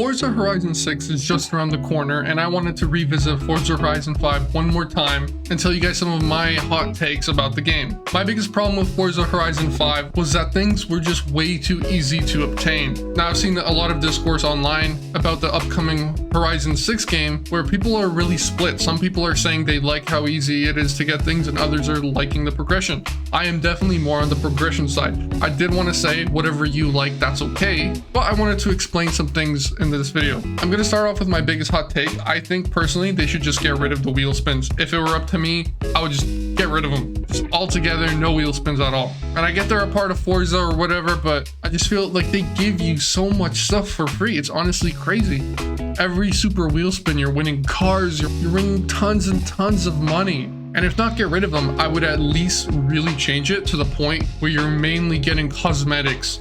Forza Horizon 6 is just around the corner, and I wanted to revisit Forza Horizon 5 one more time and tell you guys some of my hot takes about the game. My biggest problem with Forza Horizon 5 was that things were just way too easy to obtain. Now, I've seen a lot of discourse online about the upcoming Horizon 6 game where people are really split. Some people are saying they like how easy it is to get things, and others are liking the progression. I am definitely more on the progression side. I did want to say whatever you like, that's okay, but I wanted to explain some things in this video. I'm going to start off with my biggest hot take. I think personally they should just get rid of the wheel spins. If it were up to me, I would just get rid of them. Just altogether, no wheel spins at all. And I get they're a part of Forza or whatever, but I just feel like they give you so much stuff for free. It's honestly crazy. Every super wheel spin, you're winning cars, you're winning tons and tons of money. And if not get rid of them, I would at least really change it to the point where you're mainly getting cosmetics.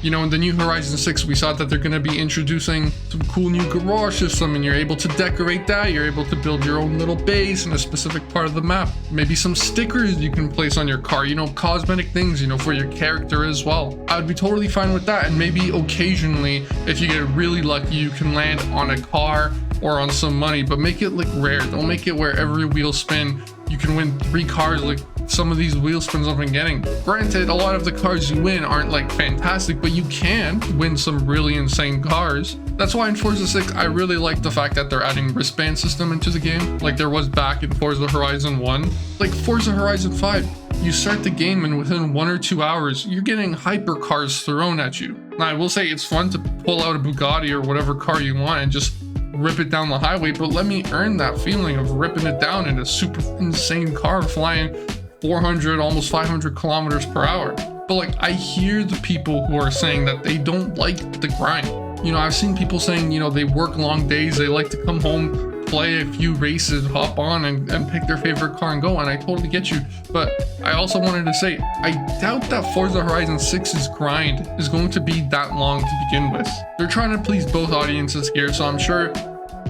You know, in the new Horizon 6, we saw that they're going to be introducing some cool new garage system, and you're able to decorate that. You're able to build your own little base in a specific part of the map. Maybe some stickers you can place on your car, you know, cosmetic things, you know, for your character as well. I would be totally fine with that. And maybe occasionally, if you get really lucky, you can land on a car or on some money, but make it like rare. Don't make it where every wheel spin you can win 3 cars like some of these wheel spins I've been getting. Granted, a lot of the cars you win aren't like fantastic, but you can win some really insane cars. That's why in Forza 6, I really like the fact that they're adding wristband system into the game, like there was back in Forza Horizon 1. Like Forza Horizon 5, you start the game and within 1 or 2 hours, you're getting hypercars thrown at you. Now, I will say it's fun to pull out a Bugatti or whatever car you want and just rip it down the highway, but let me earn that feeling of ripping it down in a super insane car flying 400, almost 500 kilometers per hour. But like, I hear the people who are saying that they don't like the grind. You know, I've seen people saying, you know, they work long days, they like to come home, play a few races, hop on and pick their favorite car and go, and I totally get you. But I also wanted to say, I doubt that Forza Horizon 6's grind is going to be that long to begin with. They're trying to please both audiences here, so I'm sure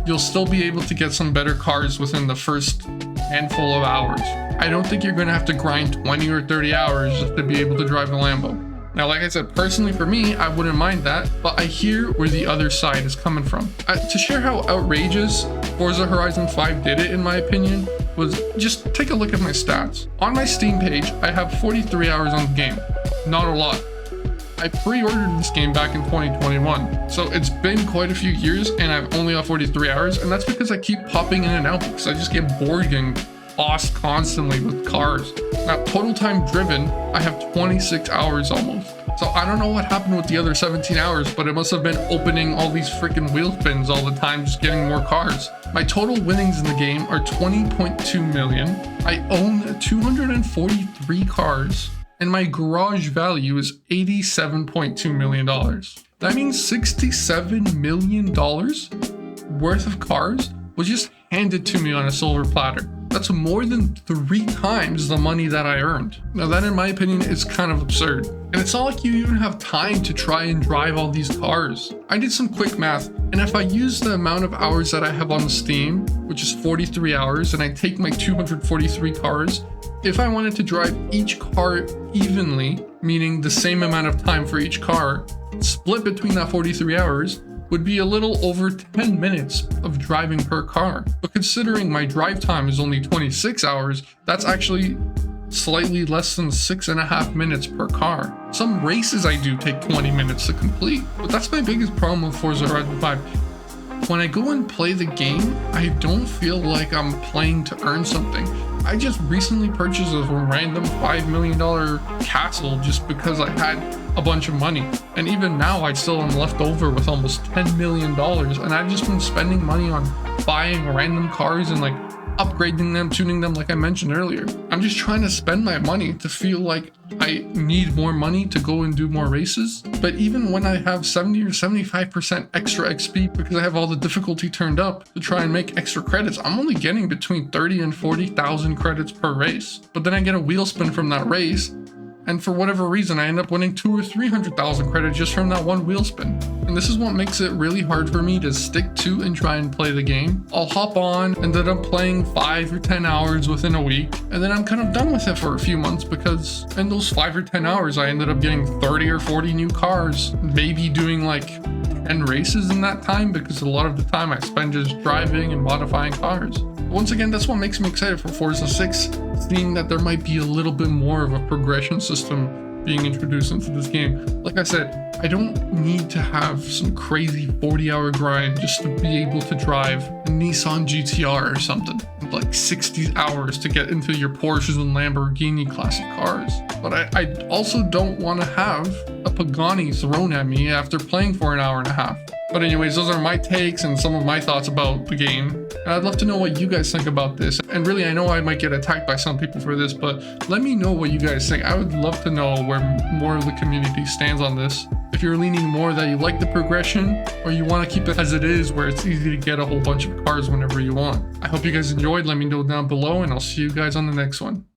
you'll still be able to get some better cars within the first handful of hours. I don't think you're going to have to grind 20 or 30 hours just to be able to drive a Lambo. Now, like I said, personally for me, I wouldn't mind that, but I hear where the other side is coming from. To share how outrageous Forza Horizon 5 did it, in my opinion, was just take a look at my stats. On my Steam page, I have 43 hours on the game. Not a lot. I pre-ordered this game back in 2021, so it's been quite a few years and I've only got 43 hours, and that's because I keep popping in and out because I just get bored getting lost constantly with cars. Now, total time driven, I have 26 hours almost. So I don't know what happened with the other 17 hours, but it must have been opening all these freaking wheel spins all the time, just getting more cars. My total winnings in the game are 20.2 million. I own 243 cars. And my garage value is $87.2 million. That means $67 million worth of cars was just handed to me on a silver platter. That's more than 3 times the money that I earned. Now that, in my opinion, is kind of absurd. And it's not like you even have time to try and drive all these cars. I did some quick math, and if I use the amount of hours that I have on Steam, which is 43 hours, and I take my 243 cars, if I wanted to drive each car evenly, meaning the same amount of time for each car, split between that 43 hours, would be a little over 10 minutes of driving per car. But considering my drive time is only 26 hours, that's actually slightly less than 6.5 minutes per car. Some races I do take 20 minutes to complete, but that's my biggest problem with Forza Horizon 5. When I go and play the game, I don't feel like I'm playing to earn something. I just recently purchased a random $5 million castle just because I had a bunch of money. And even now, I still am left over with almost $10 million. And I've just been spending money on buying random cars and like upgrading them, tuning them like I mentioned earlier. I'm just trying to spend my money to feel like I need more money to go and do more races. But even when I have 70 or 75% extra XP because I have all the difficulty turned up to try and make extra credits, I'm only getting between 30 and 40,000 credits per race. But then I get a wheel spin from that race, and for whatever reason, I end up winning 200,000 or 300,000 credits just from that one wheel spin. And this is what makes it really hard for me to stick to and try and play the game. I'll hop on, ended up playing 5 or 10 hours within a week, and then I'm kind of done with it for a few months because in those 5 or 10 hours, I ended up getting 30 or 40 new cars, maybe doing like 10 races in that time, because a lot of the time I spend just driving and modifying cars. Once again, that's what makes me excited for Forza 6, seeing that there might be a little bit more of a progression system being introduced into this game. Like I said, I don't need to have some crazy 40-hour grind just to be able to drive a Nissan GTR or something, like 60 hours to get into your Porsches and Lamborghini classic cars. But I also don't want to have a Pagani thrown at me after playing for an hour and a half. But anyways, those are my takes and some of my thoughts about the game. And I'd love to know what you guys think about this. And really, I know I might get attacked by some people for this, but let me know what you guys think. I would love to know where more of the community stands on this. If you're leaning more that you like the progression, or you want to keep it as it is where it's easy to get a whole bunch of cars whenever you want. I hope you guys enjoyed. Let me know down below, and I'll see you guys on the next one.